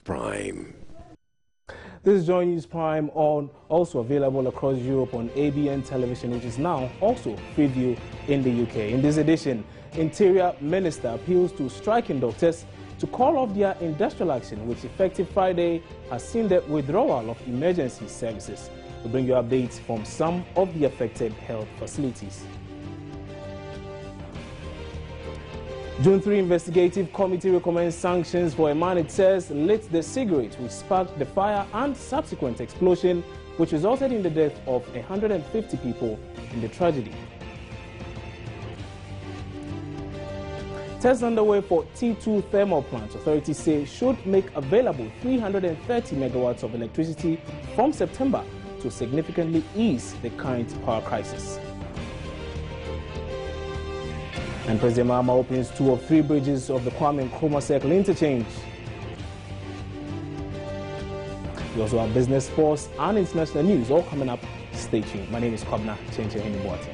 Prime. This is Joy News Prime, also available across Europe on ABN Television, which is now also free view in the UK. In this edition, Interior Minister appeals to striking doctors to call off their industrial action, which effective Friday has seen the withdrawal of emergency services. We bring you updates from some of the affected health facilities. June 3 investigative committee recommends sanctions for a man it says lit the cigarette which sparked the fire and subsequent explosion which resulted in the death of 150 people in the tragedy. Tests underway for T2 thermal plant, authorities say should make available 330 megawatts of electricity from September to significantly ease the current power crisis. And President Mahama opens 2 of 3 bridges of the Kwame Nkrumah Circle interchange. We also have business, sports, and international news all coming up. Stay tuned. My name is Kwabna Chenche Henibuate.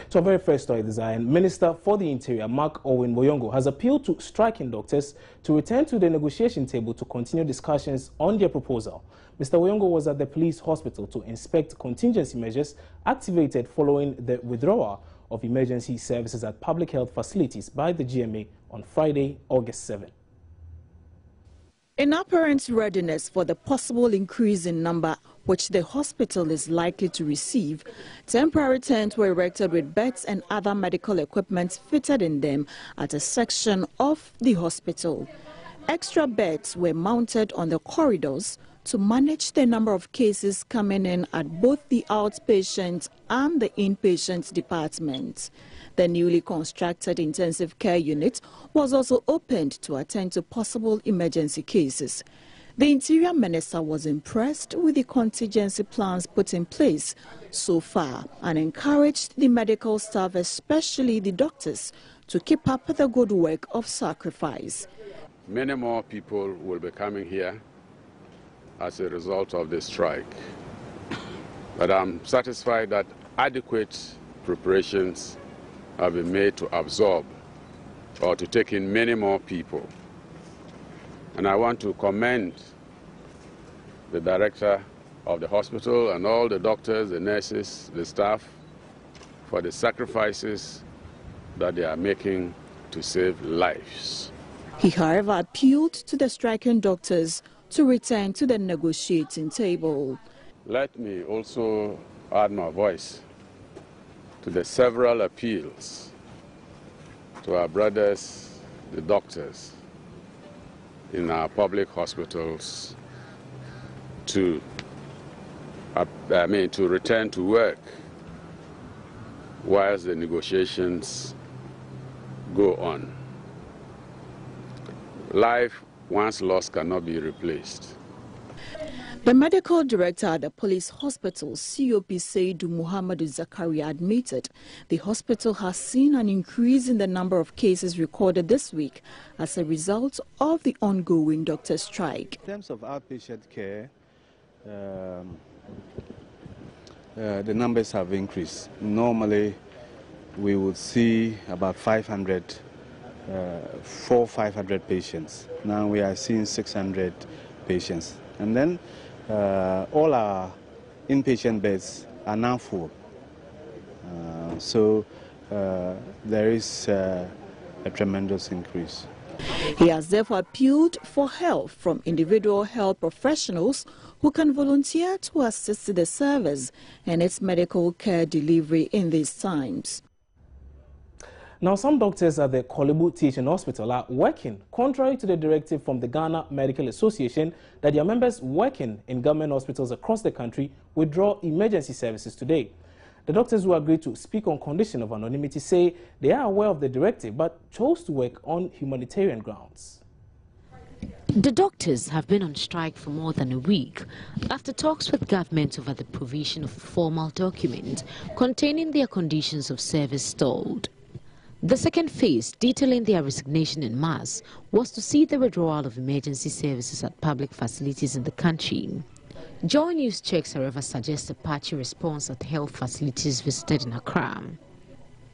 So our very first story, Design. Minister for the Interior, Mark Owen Boyongo, has appealed to striking doctors to return to the negotiation table to continue discussions on their proposal. Mr. Boyongo was at the police hospital to inspect contingency measures activated following the withdrawal of emergency services at public health facilities by the GMA on Friday, August 7. In apparent readiness for the possible increase in number which the hospital is likely to receive, temporary tents were erected with beds and other medical equipment fitted in them at a section of the hospital. Extra beds were mounted on the corridors to manage the number of cases coming in at both the outpatient and the inpatient departments. The newly constructed intensive care unit was also opened to attend to possible emergency cases. The Interior Minister was impressed with the contingency plans put in place so far and encouraged the medical staff, especially the doctors, to keep up the good work of sacrifice. Many more people will be coming here as a result of this strike. But I'm satisfied that adequate preparations have been made to absorb or to take in many more people. And I want to commend the director of the hospital and all the doctors, the nurses, the staff for the sacrifices that they are making to save lives. He, however, appealed to the striking doctors to return to the negotiating table. Let me also add my voice to the several appeals to our brothers, the doctors, in our public hospitals to return to work whilst the negotiations go on. Life once lost cannot be replaced. The medical director at the police hospital, COP Seidu Muhammadu Zakaria, admitted the hospital has seen an increase in the number of cases recorded this week as a result of the ongoing doctor strike. In terms of outpatient care, the numbers have increased. Normally, we would see about 500 patients. Now we are seeing 600 patients. And then all our inpatient beds are now full. So there is a tremendous increase. He has therefore appealed for help from individual health professionals who can volunteer to assist the service and its medical care delivery in these times. Now, some doctors at the Kolebu Teaching Hospital are working contrary to the directive from the Ghana Medical Association that their members working in government hospitals across the country withdraw emergency services today. The doctors who agreed to speak on condition of anonymity say they are aware of the directive but chose to work on humanitarian grounds. The doctors have been on strike for more than a week after talks with government over the provision of a formal document containing their conditions of service stalled. The second phase, detailing their resignation en masse, was to see the withdrawal of emergency services at public facilities in the country. Joy News checks, however, suggest a patchy response at health facilities visited in Accra.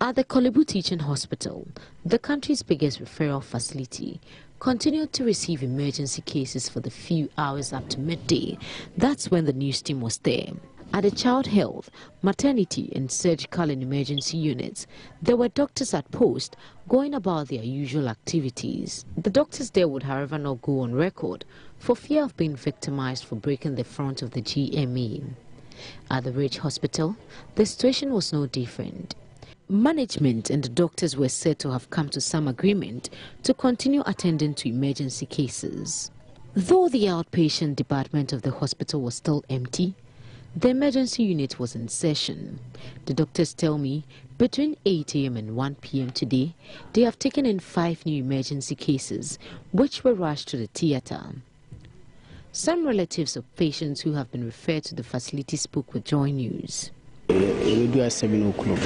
At the Kolebu Teaching Hospital, the country's biggest referral facility, continued to receive emergency cases for the few hours up to midday. That's when the news team was there. At the child health, maternity and surgical and emergency units, there were doctors at post going about their usual activities. The doctors there would, however, not go on record for fear of being victimized for breaking the front of the GMA. At the Ridge Hospital, the situation was no different. Management and the doctors were said to have come to some agreement to continue attending to emergency cases. Though the outpatient department of the hospital was still empty, the emergency unit was in session. The doctors tell me between 8 a.m. and 1 p.m. today, they have taken in 5 new emergency cases, which were rushed to the theatre. Some relatives of patients who have been referred to the facility spoke with Joy News. We do at 7 o'clock.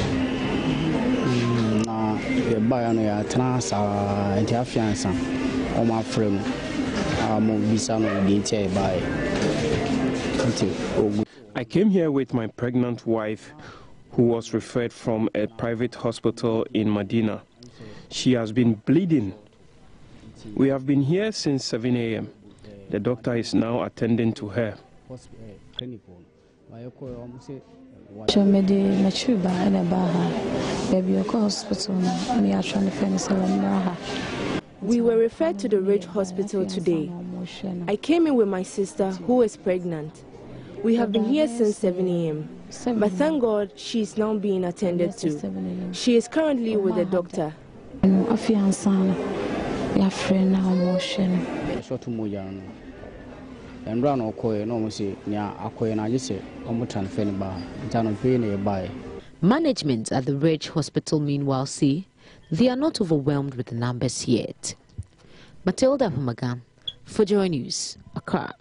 I came here with my pregnant wife, who was referred from a private hospital in Medina. She has been bleeding. We have been here since 7 a.m. The doctor is now attending to her. We were referred to the Ridge Hospital today. I came in with my sister, who is pregnant. We have been here since 7 a.m. But thank God she is now being attended to. She is currently with the doctor. Management at the Ridge Hospital, meanwhile, say they are not overwhelmed with the numbers yet. Matilda Humagan for Joy News, Accra.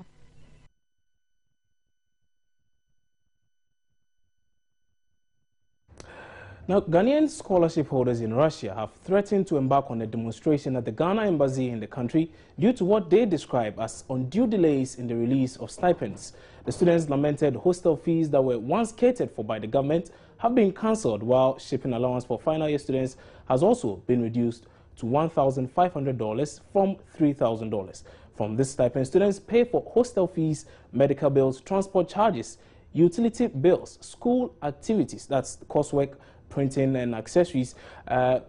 Now, Ghanaian scholarship holders in Russia have threatened to embark on a demonstration at the Ghana embassy in the country due to what they describe as undue delays in the release of stipends. The students lamented hostel fees that were once catered for by the government have been cancelled, while shipping allowance for final year students has also been reduced to $1,500 from $3,000. From this stipend, students pay for hostel fees, medical bills, transport charges, utility bills, school activities, that's coursework, printing and accessories,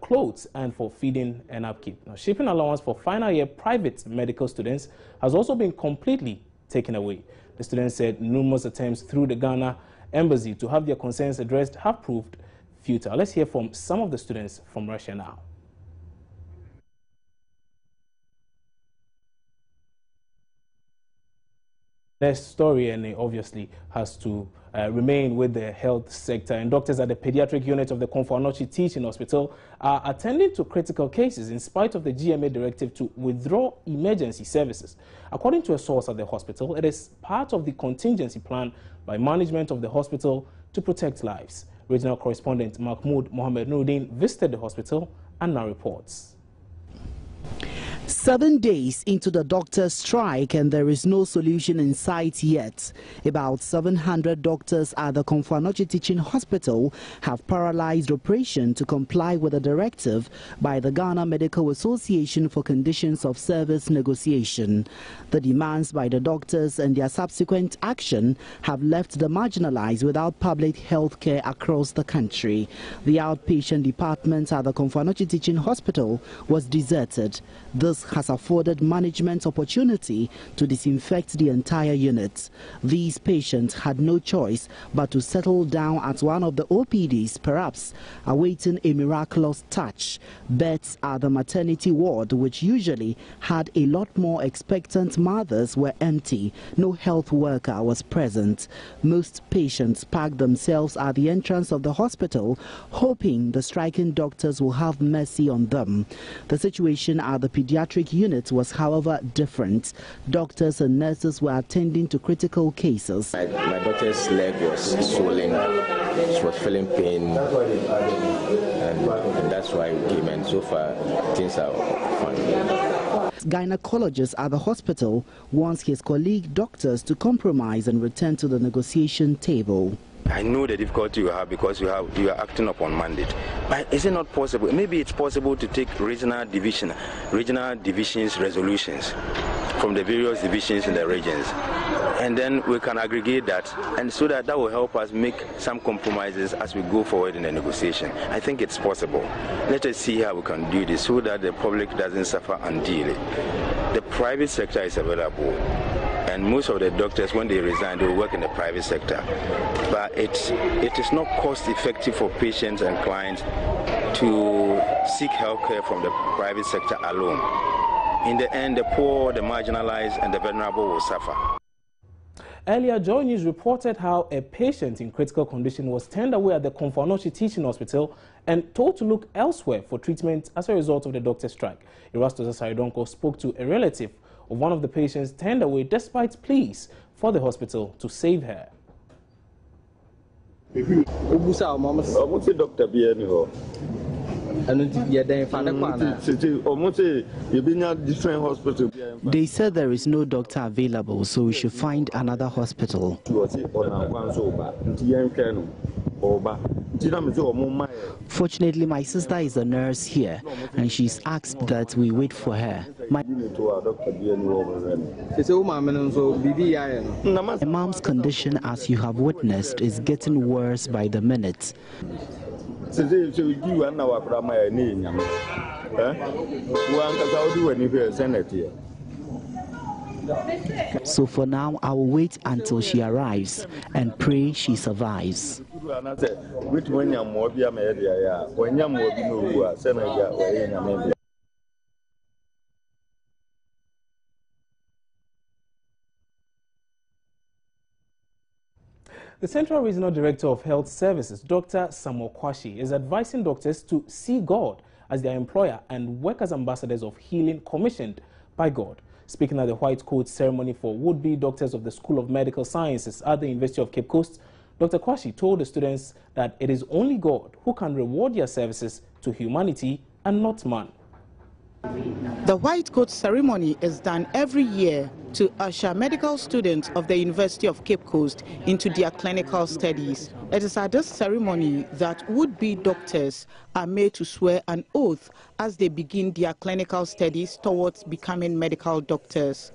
clothes, and for feeding and upkeep. Now, shipping allowance for final year private medical students has also been completely taken away. The students said numerous attempts through the Ghana embassy to have their concerns addressed have proved futile. Let's hear from some of the students from Russia now. Next story, and it obviously has to remain with the health sector. And doctors at the pediatric unit of the Komfo-Anokye Teaching Hospital are attending to critical cases in spite of the GMA directive to withdraw emergency services. According to a source at the hospital, it is part of the contingency plan by management of the hospital to protect lives. Regional correspondent Mahmoud Mohamed Nuruddin visited the hospital and now reports. 7 days into the doctor's strike and there is no solution in sight yet. About 700 doctors at the Komfo-Anokye Teaching Hospital have paralyzed operation to comply with a directive by the Ghana Medical Association for conditions of service negotiation. The demands by the doctors and their subsequent action have left the marginalized without public health care across the country. The outpatient department at the Komfo-Anokye Teaching Hospital was deserted. This has afforded management opportunity to disinfect the entire unit. These patients had no choice but to settle down at one of the OPDs, perhaps awaiting a miraculous touch. Beds at the maternity ward, which usually had a lot more expectant mothers, were empty. No health worker was present. Most patients packed themselves at the entrance of the hospital, hoping the striking doctors will have mercy on them. The situation at the pediatric unit was, however, different. Doctors and nurses were attending to critical cases. My daughter's leg was swollen she was feeling pain, and that's why we came, and so far things are fine. Gynecologist at the hospital wants his colleague doctors to compromise and return to the negotiation table. I know the difficulty you have because you are acting upon mandate. But is it not possible? Maybe it's possible to take regional divisions resolutions from the various divisions in the regions, and then we can aggregate that, and so that will help us make some compromises as we go forward in the negotiation. I think it's possible. Let us see how we can do this so that the public doesn't suffer unduly. The private sector is available, and most of the doctors, when they resign, they will work in the private sector. But it is not cost effective for patients and clients to seek health care from the private sector alone. In the end, the poor, the marginalized, and the vulnerable will suffer. Earlier, Joy News reported how a patient in critical condition was turned away at the Komfo-Anokye Teaching Hospital and told to look elsewhere for treatment as a result of the doctor's strike. Erastus Asare spoke to a relative of one of the patients turned away despite pleas for the hospital to save her. They said there is no doctor available, so we should find another hospital. Fortunately, my sister is a nurse here, and she's asked that we wait for her. My mom's condition, as you have witnessed, is getting worse by the minute. So for now, I will wait until she arrives and pray she survives. The Central Regional Director of Health Services, Dr. Samuel Kwashi, is advising doctors to see God as their employer and work as ambassadors of healing commissioned by God. Speaking at the White Coat ceremony for would-be doctors of the School of Medical Sciences at the University of Cape Coast, Dr. Kwashi told the students that it is only God who can reward their services to humanity and not man. The White Coat ceremony is done every year to usher medical students of the University of Cape Coast into their clinical studies. It is at this ceremony that would-be doctors are made to swear an oath as they begin their clinical studies towards becoming medical doctors.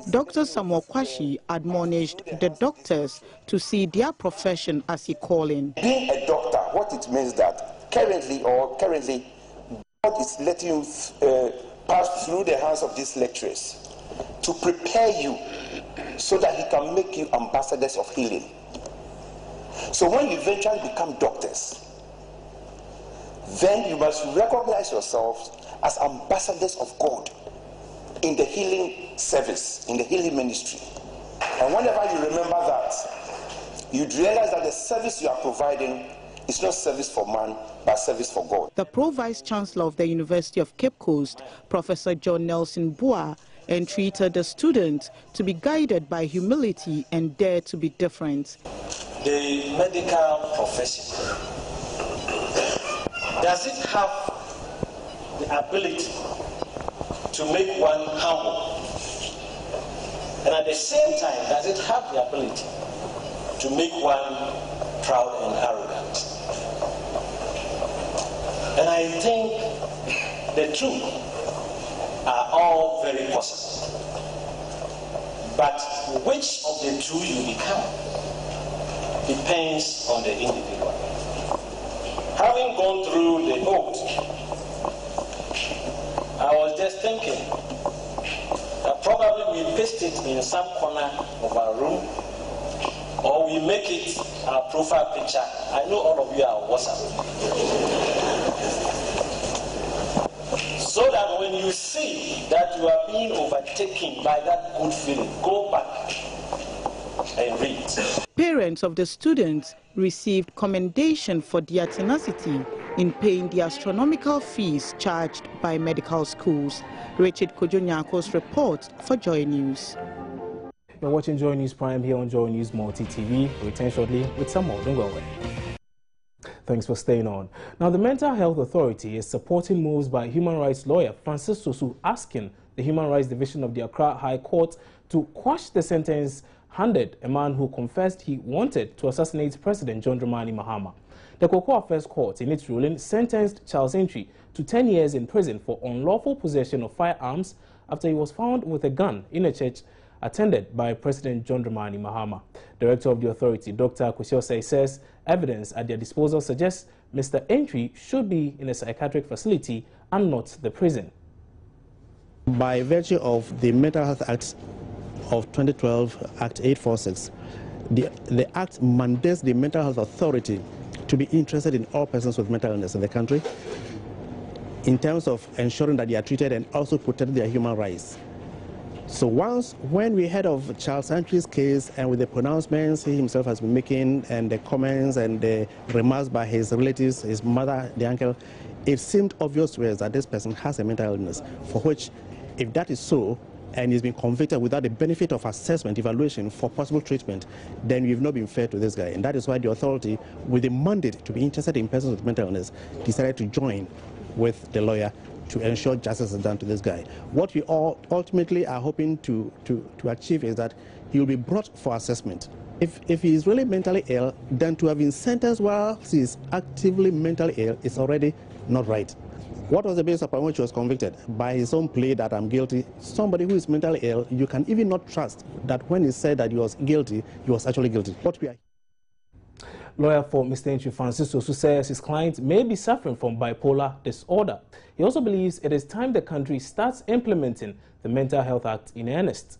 Dr. Samuel Kwashi admonished the doctors to see their profession as a calling. Being a doctor, what it means that currently God is letting you pass through the hands of these lecturers to prepare you so that he can make you ambassadors of healing. So when you eventually become doctors, then you must recognize yourselves as ambassadors of God in the healing service, in the healing ministry. And whenever you remember that, you'd realize that the service you are providing is not service for man, but service for God. The Pro-Vice Chancellor of the University of Cape Coast, Professor John Nelson Boa, entreated the students to be guided by humility and dare to be different. The medical profession, does it have the ability to make one humble? And at the same time, does it have the ability to make one proud and arrogant? And I think the two are all very possible. But which of the two you become depends on the individual. Having gone through the oath, I was just thinking that probably we paste it in some corner of our room, or we make it our profile picture. I know all of you are on WhatsApp. So that when you see that you are being overtaken by that good feeling, go back and read. Parents of the students received commendation for their tenacity in paying the astronomical fees charged by medical schools. Richard Kojonyako's report for Joy News. You're watching Joy News Prime here on Joy News Multi TV. We'll return shortly with some more. Don't go away. Thanks for staying on. Now, the Mental Health Authority is supporting moves by human rights lawyer Francis Sosu, asking the Human Rights Division of the Accra High Court to quash the sentence handed a man who confessed he wanted to assassinate President John Dramani Mahama. The Cocoa Affairs Court, in its ruling, sentenced Charles Entry to 10 years in prison for unlawful possession of firearms after he was found with a gun in a church attended by President John Dramani Mahama. Director of the authority, Dr. Barima Osei, says evidence at their disposal suggests Mr. Entry should be in a psychiatric facility and not the prison. By virtue of the Mental Health Act of 2012, Act 846, the Act mandates the Mental Health Authority to be interested in all persons with mental illness in the country in terms of ensuring that they are treated and also protect their human rights. So when we heard of Charles Entry's case and with the pronouncements he himself has been making and the comments and the remarks by his relatives, his mother, the uncle, it seemed obvious to us that this person has a mental illness, for which, if that is so, and he's been convicted without the benefit of assessment, evaluation for possible treatment, then we've not been fair to this guy. And that is why the authority, with the mandate to be interested in persons with mental illness, decided to join with the lawyer to ensure justice is done to this guy. What we all ultimately are hoping to achieve is that he will be brought for assessment. If he is really mentally ill, then to have been sentenced while he is actively mentally ill is already not right. What was the basis upon which he was convicted? By his own plea that I'm guilty. Somebody who is mentally ill, you can even not trust that when he said that he was guilty, he was actually guilty. What we are Lawyer for Mr. Entry, Francis Sosu, says his client may be suffering from bipolar disorder. He also believes it is time the country starts implementing the Mental Health Act in earnest.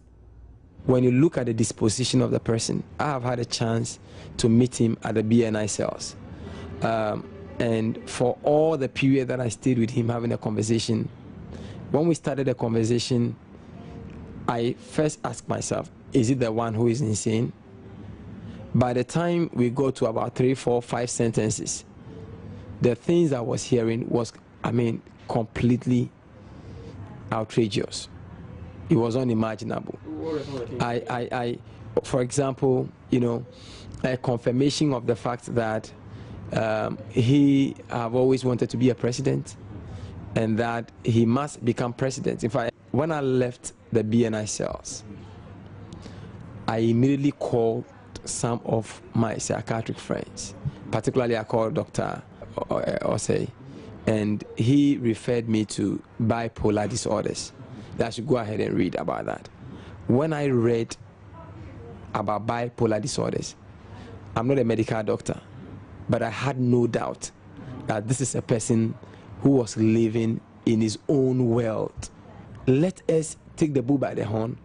When you look at the disposition of the person, I have had a chance to meet him at the BNI cells. And for all the period that I stayed with him having a conversation, when we started the conversation, I first asked myself, is it the one who is insane? By the time we got to about 3, 4, 5 sentences, the things I was hearing was, completely outrageous. It was unimaginable. For example, a confirmation of the fact that he have always wanted to be a president and that he must become president. In fact, when I left the BNI cells, I immediately called some of my psychiatric friends, particularly I called Dr. Osei, and he referred me to bipolar disorders. That I should go ahead and read about that. When I read about bipolar disorders, I'm not a medical doctor, but I had no doubt that this is a person who was living in his own world. Let us take the bull by the horn.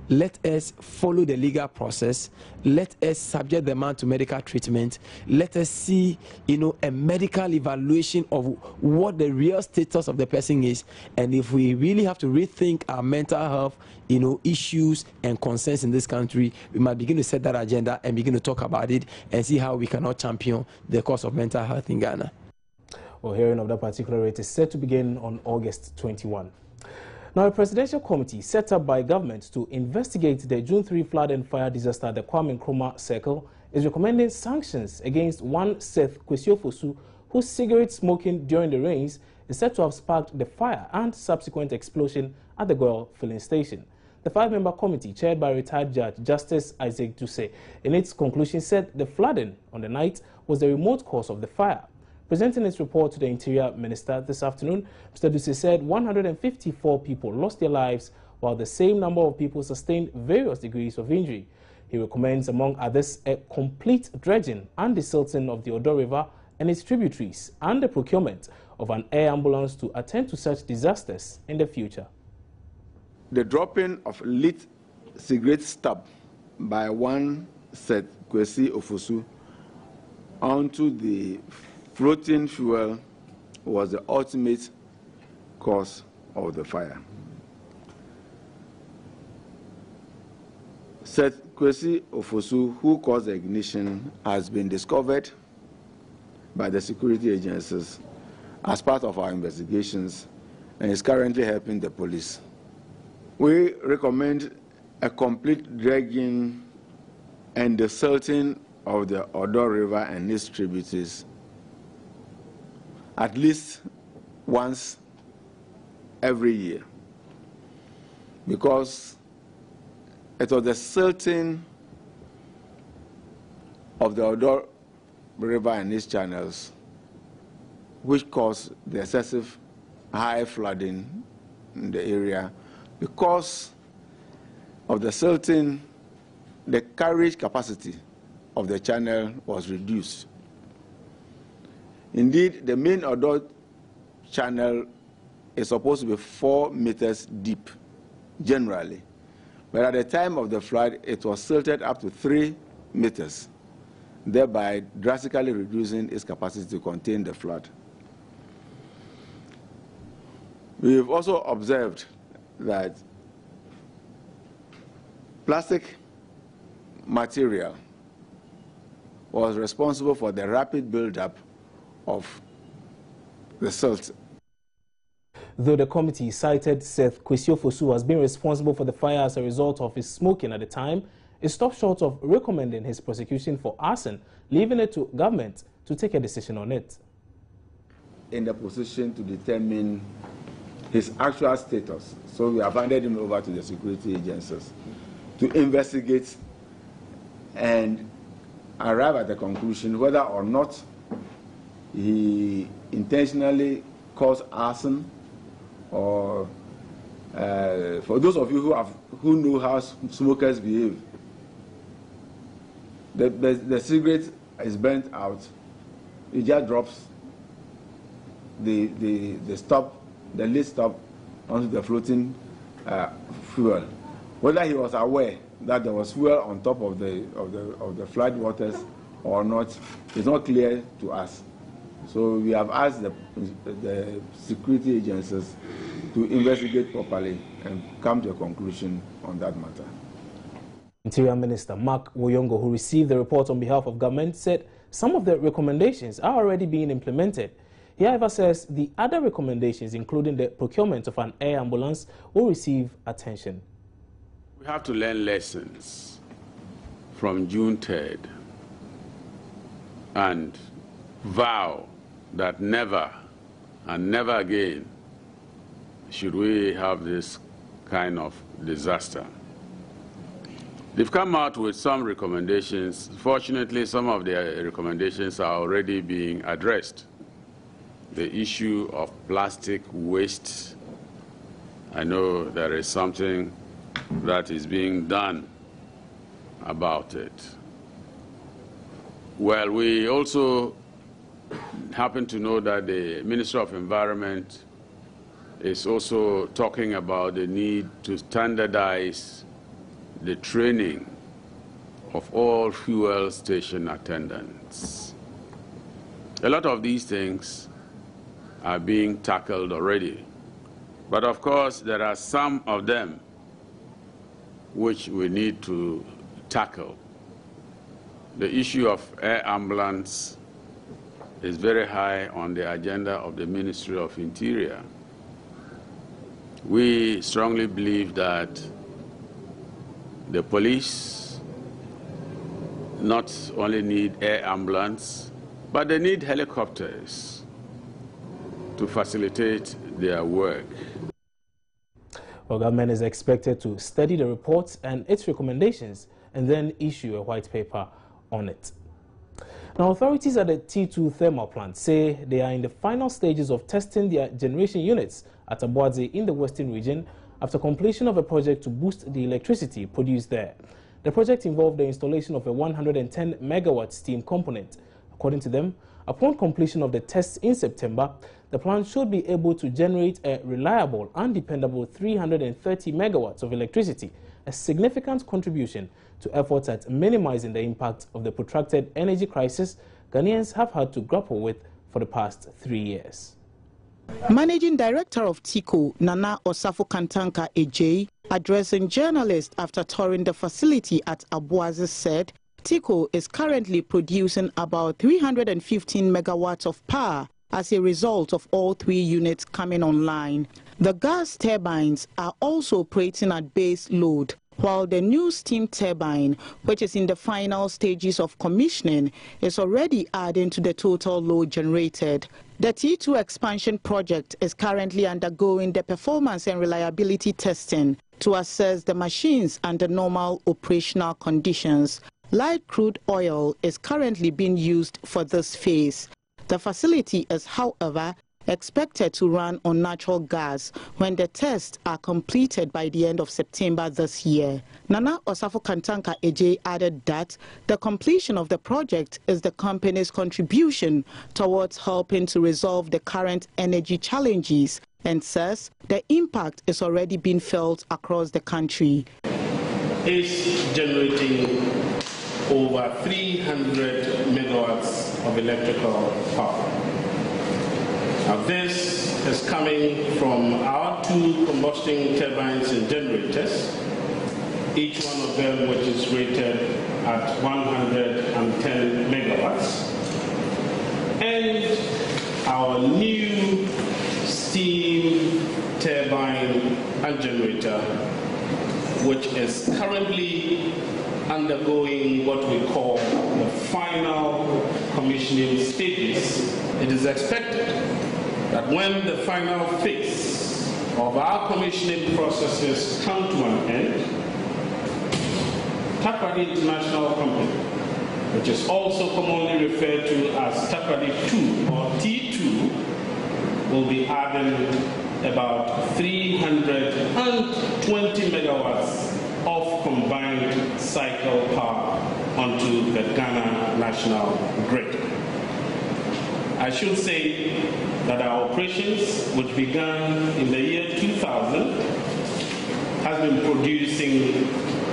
Let us follow the legal process. Let us subject the man to medical treatment. Let us see, a medical evaluation of what the real status of the person is. And if we really have to rethink our mental health, issues and concerns in this country, we might begin to set that agenda and begin to talk about it and see how we cannot champion the cause of mental health in Ghana. Well, hearing of that particular rate is set to begin on August 21. Now, a presidential committee set up by government to investigate the June 3 flood and fire disaster at the Kwame Nkrumah Circle is recommending sanctions against one Seth Kwesi, whose cigarette smoking during the rains is said to have sparked the fire and subsequent explosion at the Goil filling station. The 5-member committee, chaired by retired Judge Justice Isaac Duse, in its conclusion said the flooding on the night was the remote cause of the fire. Presenting its report to the Interior Minister this afternoon, Mr. Duse said 154 people lost their lives, while the same number of people sustained various degrees of injury. He recommends, among others, a complete dredging and desilting of the Odo River and its tributaries, and the procurement of an air ambulance to attend to such disasters in the future. The dropping of lit cigarette stub by one Seth Kwesi Ofosu onto the floating fuel was the ultimate cause of the fire. Seth Kwesi Ofosu, who caused the ignition, has been discovered by the security agencies as part of our investigations and is currently helping the police. We recommend a complete dredging and desilting of the Odo River and its tributaries at least once every year, because it was the silting of the Odo River and its channels which caused the excessive high flooding in the area. Because of the silting, the carriage capacity of the channel was reduced. Indeed, the main Odo channel is supposed to be 4 meters deep, generally. But at the time of the flood, it was silted up to 3 meters, thereby drastically reducing its capacity to contain the flood. We've also observed that plastic material was responsible for the rapid buildup of the silt. Though the committee cited Seth Kwesi as being responsible for the fire as a result of his smoking at the time, it stopped short of recommending his prosecution for arson, leaving it to government to take a decision on it. In the position to determine his actual status, so we have handed him over to the security agencies to investigate and arrive at the conclusion whether or not he intentionally caused arson, or for those of you who know how smokers behave, the cigarette is burnt out, it just drops the lid stop onto the floating fuel. Whether he was aware that there was fuel on top of the flood waters or not is not clear to us. So we have asked the security agencies to investigate properly and come to a conclusion on that matter. Interior Minister Mark Woyongo, who received the report on behalf of government, said some of the recommendations are already being implemented. He, however, says the other recommendations, including the procurement of an air ambulance, will receive attention. We have to learn lessons from June 3rd and vow that never and never again should we have this kind of disaster. They've come out with some recommendations. Fortunately, some of the recommendations are already being addressed. The issue of plastic waste, I know there is something that is being done about it. Well, we also happen to know that the Ministry of Environment is also talking about the need to standardize the training of all fuel station attendants. A lot of these things are being tackled already. But of course, there are some of them which we need to tackle. The issue of air ambulance is very high on the agenda of the Ministry of Interior. We strongly believe that the police not only need air ambulance, but they need helicopters to facilitate their work. Well, government is expected to study the reports and its recommendations and then issue a white paper on it. Now, authorities at the T2 thermal plant say they are in the final stages of testing their generation units at Abuadze in the western region after completion of a project to boost the electricity produced there. The project involved the installation of a 110 megawatt steam component. According to them, upon completion of the tests in September, the plant should be able to generate a reliable and dependable 330 megawatts of electricity, a significant contribution to efforts at minimizing the impact of the protracted energy crisis Ghanaians have had to grapple with for the past 3 years. Managing Director of TICO, Nana Osafo Kantanka Ejei, addressing journalists after touring the facility at Abuadze, said TICO is currently producing about 315 megawatts of power as a result of all 3 units coming online. The gas turbines are also operating at base load, while the new steam turbine, which is in the final stages of commissioning, is already adding to the total load generated. The T2 expansion project is currently undergoing the performance and reliability testing to assess the machines under normal operational conditions. Light crude oil is currently being used for this phase. The facility is, however, expected to run on natural gas when the tests are completed by the end of September this year. Nana Osafo Kantanka Eje added that the completion of the project is the company's contribution towards helping to resolve the current energy challenges and says the impact is already being felt across the country. Is generating over 300 megawatts of electrical power. Now this is coming from our 2 combustion turbines and generators, each one of them which is rated at 110 megawatts, and our new steam turbine and generator, which is currently undergoing what we call the final commissioning stages. It is expected that when the final phase of our commissioning processes come to an end, Takoradi International Company, which is also commonly referred to as Takoradi 2 or T2, will be adding about 320 megawatts of combined cycle power onto the Ghana national grid. I should say that our operations, which began in the year 2000, has been producing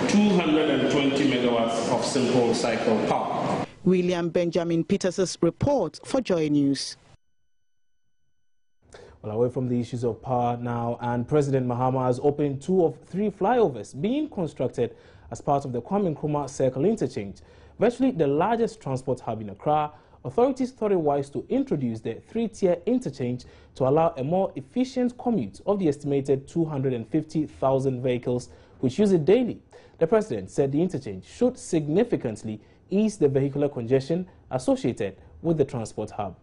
220 megawatts of simple cycle power. William Benjamin Peters' report for Joy News. Well, away from the issues of power now, and President Mahama has opened 2 of 3 flyovers being constructed as part of the Kwame Nkrumah Circle Interchange, virtually the largest transport hub in Accra. Authorities thought it wise to introduce the 3-tier interchange to allow a more efficient commute of the estimated 250,000 vehicles which use it daily. The president said the interchange should significantly ease the vehicular congestion associated with the transport hub.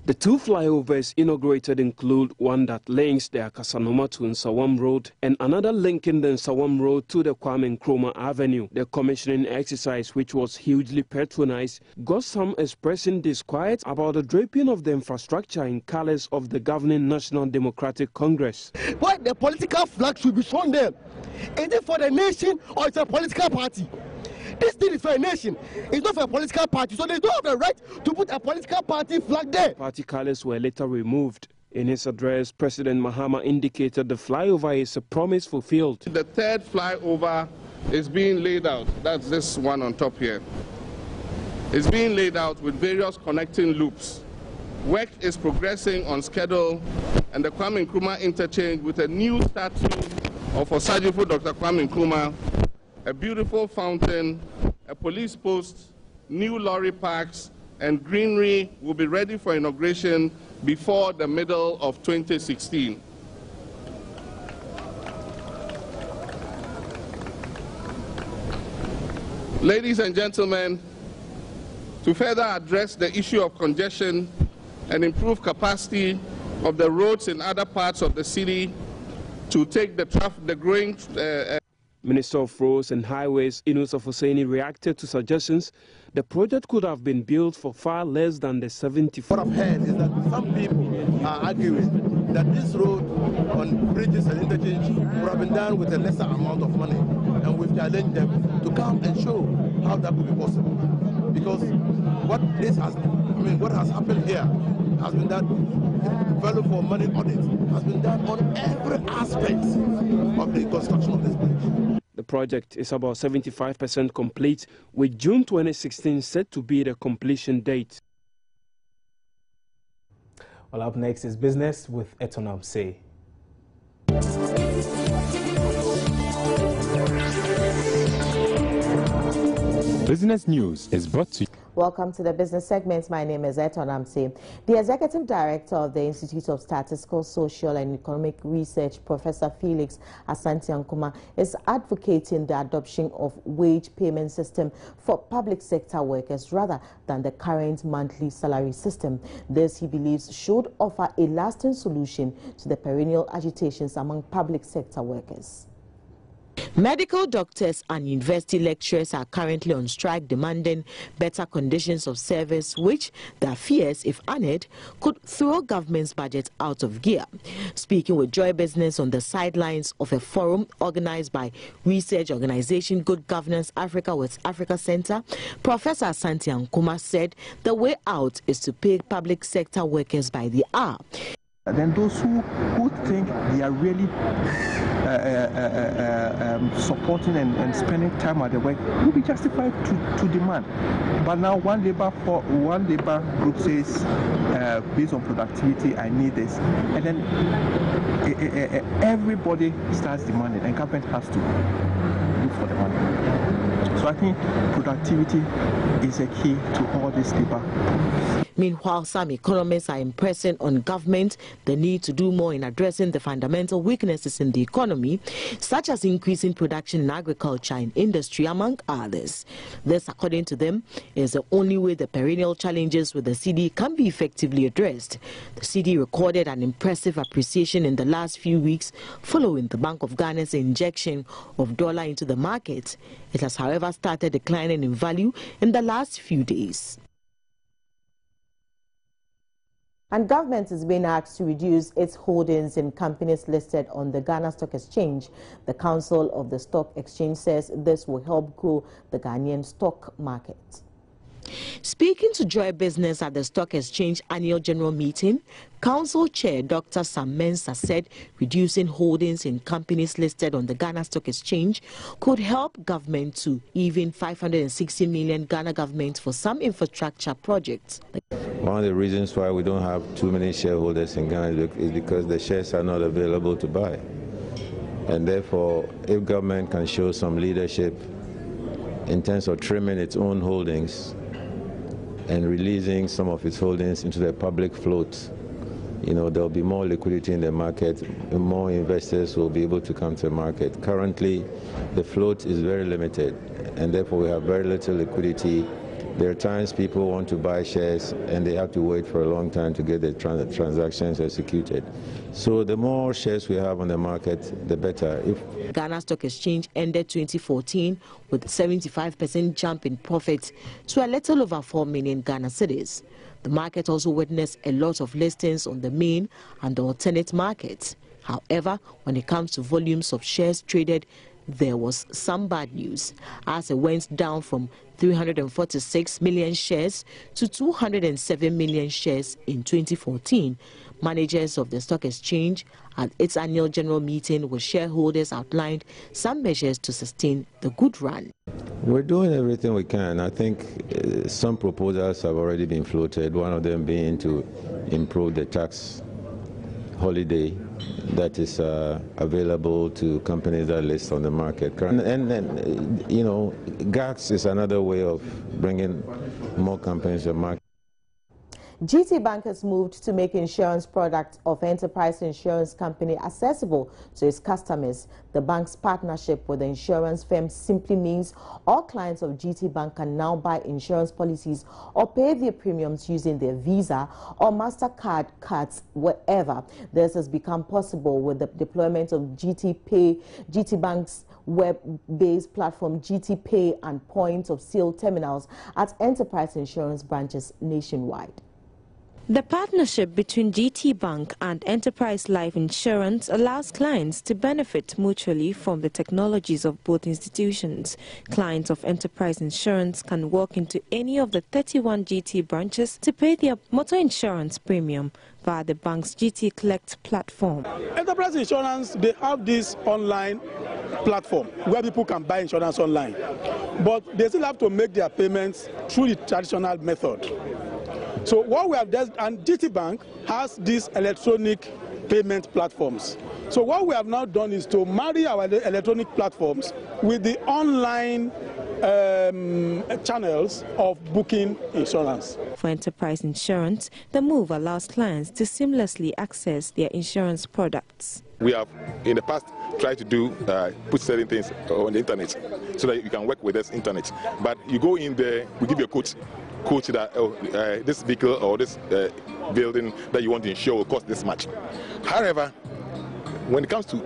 The 2 flyovers inaugurated include one that links the Akasanoma to Nsawam Road and another linking the Nsawam Road to the Kwame Nkrumah Avenue. The commissioning exercise, which was hugely patronized, got some expressing disquiet about the draping of the infrastructure in colors of the governing National Democratic Congress. Why the political flag should be shown there? Is it for the nation or it's a political party? This thing is for a nation. It's not for a political party. So they don't have the right to put a political party flag there. Party colors were later removed. In his address, President Mahama indicated the flyover is a promise fulfilled. The 3rd flyover is being laid out. That's this one on top here. It's being laid out with various connecting loops. Work is progressing on schedule, and the Kwame Nkrumah interchange with a new statue of Osajifo Dr. Kwame Nkrumah, a beautiful fountain, a police post, new lorry parks, and greenery will be ready for inauguration before the middle of 2016. Ladies and gentlemen, to further address the issue of congestion and improve capacity of the roads in other parts of the city to take the growing Minister of Roads and Highways Inus Hussaini reacted to suggestions the project could have been built for far less than the 74. What I've heard is that some people are arguing that this road on bridges and interchange would have been done with a lesser amount of money, and we've challenged them to come and show how that could be possible. Because what has happened here has been that value for money audit has been done on every aspect of the construction of this bridge. The project is about 75% complete, with June 2016 set to be the completion date. Well, up next is business with Barima Osei Asare. Business News is brought to you. Welcome to the business segment. My name is Eton Amse. The Executive Director of the Institute of Statistical, Social and Economic Research, Professor Felix Asante, is advocating the adoption of wage payment system for public sector workers rather than the current monthly salary system. This, he believes, should offer a lasting solution to the perennial agitations among public sector workers. Medical doctors and university lecturers are currently on strike demanding better conditions of service, which their fears, if honored, could throw government's budget out of gear. Speaking with Joy Business on the sidelines of a forum organized by research organization Good Governance Africa West Africa Center, Professor Asante Ankuma said the way out is to pay public sector workers by the hour. Then those who think they are really supporting and spending time at the work will be justified to demand. But now one labor group says, based on productivity, I need this, and then everybody starts demanding, and government has to look for the money. So I think productivity is a key to all this labor. Meanwhile, some economists are impressing on government the need to do more in addressing the fundamental weaknesses in the economy, such as increasing production in agriculture and industry, among others. This, according to them, is the only way the perennial challenges with the cedi can be effectively addressed. The cedi recorded an impressive appreciation in the last few weeks following the Bank of Ghana's injection of dollar into the market. It has, however, started declining in value in the last few days. And government is being asked to reduce its holdings in companies listed on the Ghana Stock Exchange. The Council of the Stock Exchange says this will help grow the Ghanaian stock market. Speaking to Joy Business at the Stock Exchange Annual General Meeting, Council Chair Dr. Sam Mensah said reducing holdings in companies listed on the Ghana Stock Exchange could help government to even 560 million Ghana government for some infrastructure projects. One of the reasons why we don't have too many shareholders in Ghana is because the shares are not available to buy. And therefore, if government can show some leadership in terms of trimming its own holdings and releasing some of its holdings into the public float, there'll be more liquidity in the market, and more investors will be able to come to the market. Currently, the float is very limited, and therefore we have very little liquidity. There are times people want to buy shares and they have to wait for a long time to get the transactions executed. So the more shares we have on the market, the better. Ghana Stock Exchange ended 2014 with a 75% jump in profits to a little over 4 million Ghana cedis. The market also witnessed a lot of listings on the main and the alternate markets. However, when it comes to volumes of shares traded, there was some bad news, as it went down from 346 million shares to 207 million shares in 2014. Managers of the stock exchange at its annual general meeting with shareholders outlined some measures to sustain the good run. We're doing everything we can. I think some proposals have already been floated, one of them being to improve the tax holiday that is available to companies that list on the market. And then, GACS is another way of bringing more companies to the market. GT Bank has moved to make insurance products of Enterprise Insurance Company accessible to its customers. The bank's partnership with the insurance firm simply means all clients of GT Bank can now buy insurance policies or pay their premiums using their Visa or MasterCard cards wherever. This has become possible with the deployment of GT Bank's web-based platform GT Pay and point-of-sale terminals at Enterprise Insurance branches nationwide. The partnership between GT Bank and Enterprise Life Insurance allows clients to benefit mutually from the technologies of both institutions. Clients of Enterprise Insurance can walk into any of the 31 GT branches to pay their motor insurance premium via the bank's GT Collect platform. Enterprise Insurance, they have this online platform where people can buy insurance online, but they still have to make their payments through the traditional method. So what we have done, and GT Bank has these electronic payment platforms. So what we have now done is to marry our electronic platforms with the online channels of booking insurance. For Enterprise Insurance, the move allows clients to seamlessly access their insurance products. We have, in the past, tried to do put certain things on the internet so that you can work with this internet. But you go in there, we give you a quote that this vehicle or this building that you want to insure will cost this much. However, when it comes to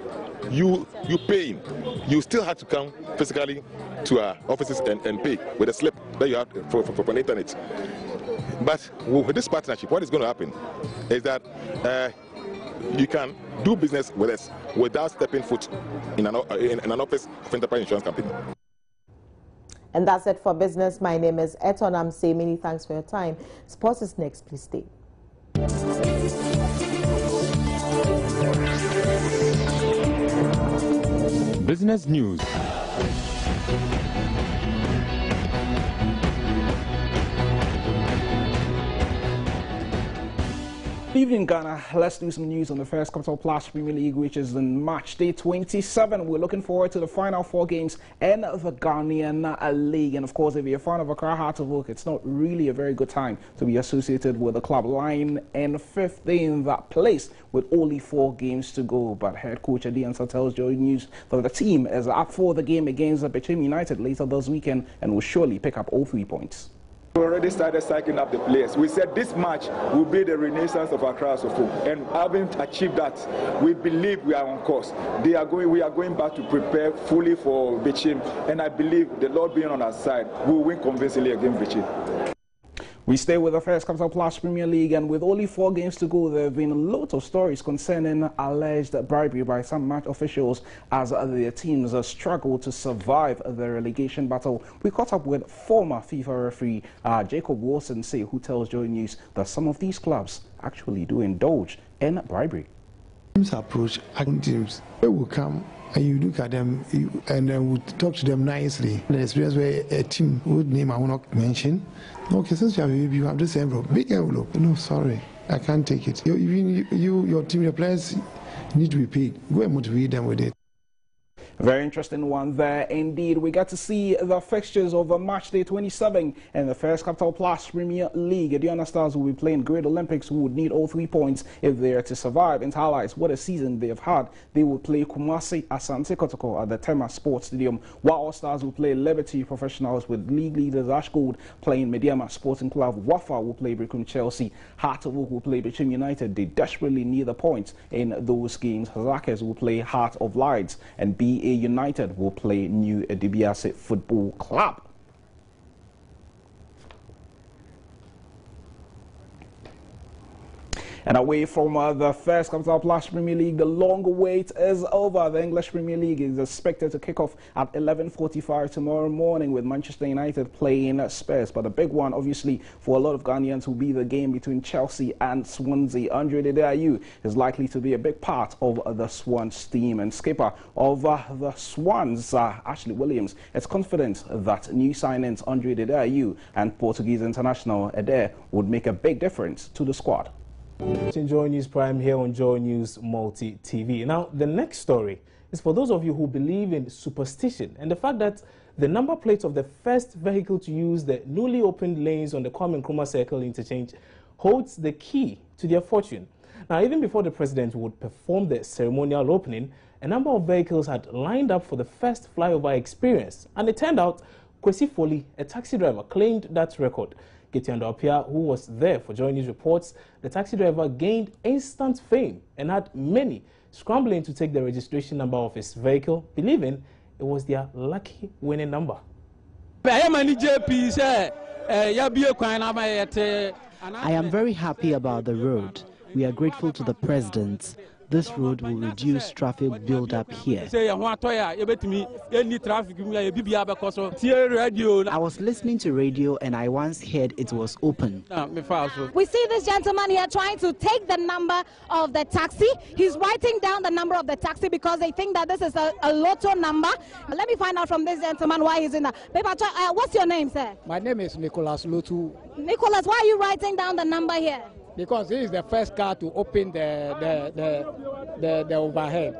you paying, you still have to come physically to our offices and pay with a slip that you have from the internet. But with this partnership, what is going to happen is that you can do business with us without stepping foot in an office of Enterprise Insurance Company. And that's it for business. My name is Eton. I'm saying many thanks for your time. Sports is next. Please stay. Business news. Good evening, Ghana. Let's do some news on the First Capital Plus Premier League, which is in March day 27. We're looking forward to the final 4 games in the Ghanaian League. And of course, if you're a fan of Accra Heart of Oak, it's not really a very good time to be associated with the club lying in 15th place with only 4 games to go. But head coach Adi Ansah tells Joy News that the team is up for the game against Bechim United later this weekend and will surely pick up all 3 points. We already started cycling up the players. We said this match will be the renaissance of Accra Sofo, and having achieved that, we believe we are on course. We are going back to prepare fully for Bechim, and I believe the Lord being on our side, we will win convincingly against Bechim. We stay with the First Capital Plus Premier League, and with only 4 games to go, there have been a lot of stories concerning alleged bribery by some match officials as their teams struggle to survive the relegation battle. We caught up with former FIFA referee Jacob Wilson, who tells Joy News that some of these clubs actually do indulge in bribery. Teams approach teams. They will come and you look at them and then we talk to them nicely. The experience where a team whose name I will not mention. Okay, since you have this envelope, big envelope. No, sorry, I can't take it. Your team, your players need to be paid. Go and motivate them with it. Very interesting one there indeed. We got to see the fixtures of match day 27 in the First Capital Plus Premier League. Aduana Stars will be playing Great Olympics, who would need all 3 points if they are to survive. And to highlight what a season they have had, they will play Kumasi Asante Kotoko at the Tema Sports Stadium, while All Stars will play Liberty Professionals, with league leaders Ash Gold playing Mediama Sporting Club. Wafa will play Brecon Chelsea. Heart of Oak will play Bechim United. They desperately need the points in those games. Hazakers will play Heart of Lions, and BA United will play New Edibiase Football Club. And away from the First Capital Plus Premier League, the long wait is over. The English Premier League is expected to kick off at 11:45 tomorrow morning, with Manchester United playing Spurs. But the big one, obviously, for a lot of Ghanaians will be the game between Chelsea and Swansea. Andre Dedayu is likely to be a big part of the Swans team. And skipper of the Swans, Ashley Williams, is confident that new signings Andre Dedayu and Portuguese international Eder would make a big difference to the squad. Joy News Prime here on Joy News Multi TV. Now, the next story is for those of you who believe in superstition and the fact that the number plate of the first vehicle to use the newly opened lanes on the Kwame Nkrumah Circle interchange holds the key to their fortune. Now, even before the president would perform the ceremonial opening, a number of vehicles had lined up for the first flyover experience, and it turned out Kwesi Foley, a taxi driver, claimed that record. Getiando Apia, who was there for Joy News, reports the taxi driver gained instant fame and had many scrambling to take the registration number of his vehicle, believing it was their lucky winning number. I am very happy about the road. We are grateful to the president. This road will reduce traffic build-up here. I was listening to radio and I once heard it was open. We see this gentleman here trying to take the number of the taxi. He's writing down the number of the taxi because they think that this is a lotto number. Let me find out from this gentleman why he's in that. What's your name, sir? My name is Nicholas Lotu. Nicholas, why are you writing down the number here? Because this is the first car to open the overhead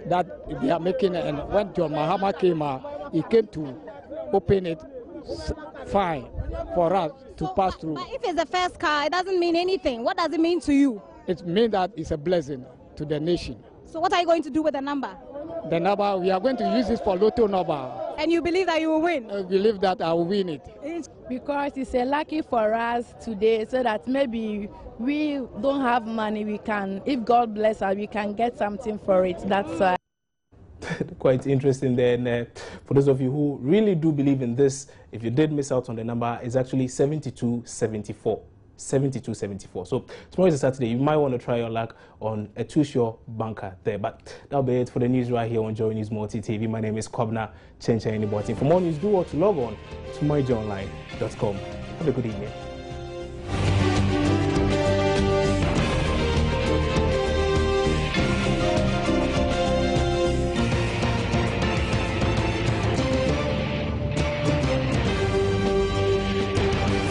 that they are making. And when John Mahama came out, he came to open it, fine for us to pass through. But if it's the first car, it doesn't mean anything. What does it mean to you? It means that it's a blessing to the nation. So what are you going to do with the number? The number, we are going to use this for lotto number. And you believe that you will win? I believe that I will win it. Because it's a lucky for us today, so that maybe we don't have money, we can, if God bless us, we can get something for it. That's why. Quite interesting then. For those of you who really do believe in this, if you did miss out on the number, it's actually 7274. 7274. So tomorrow is a Saturday. You might want to try your luck on a two-shore banker there. But that'll be it for the news right here on Joy News Multi TV. My name is Kobna Chencha Anybody. For more news, do want to log on to myjoyonline.com. Have a good evening.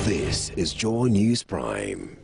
This is Joy News Prime.